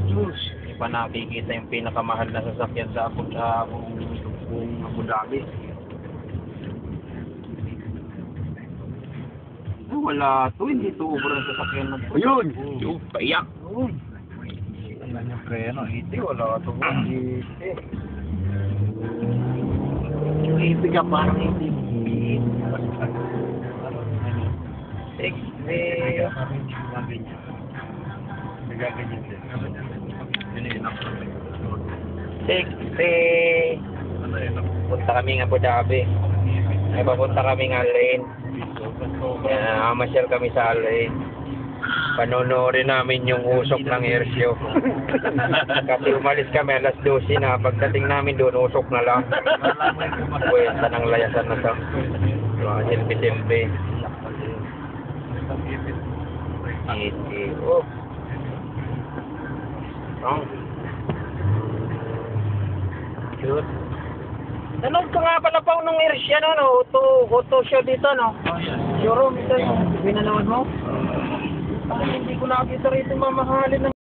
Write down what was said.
Diyos. Hindi pa nakikita yung pinakamahal na sasakyan sa buong Abu Dhabi. Wala to, hindi to over ang sasakyan na to. Ayun! Yung paiyak. Ayun. Ano yung preno? Iti, wala to. Iti. Yung iti ka parang iti. Punta kami ng Abu Dhabi. Ay papunta kami ng Al Ain. Masyal kami sa Al Ain. Panonoorin namin yung usok ng air show. Kasi umalis kami alas 12 na. Pagdating namin doon, usok na lang. Kwenta ng layasan na to. Silbi-silbi. Oh. Oh. Cute. Nanood ka nga pala pa nung Airsia, no? Auto show dito, no? Showroom ito yung pinanood mo? Hindi ko nakita rito mamahalin ng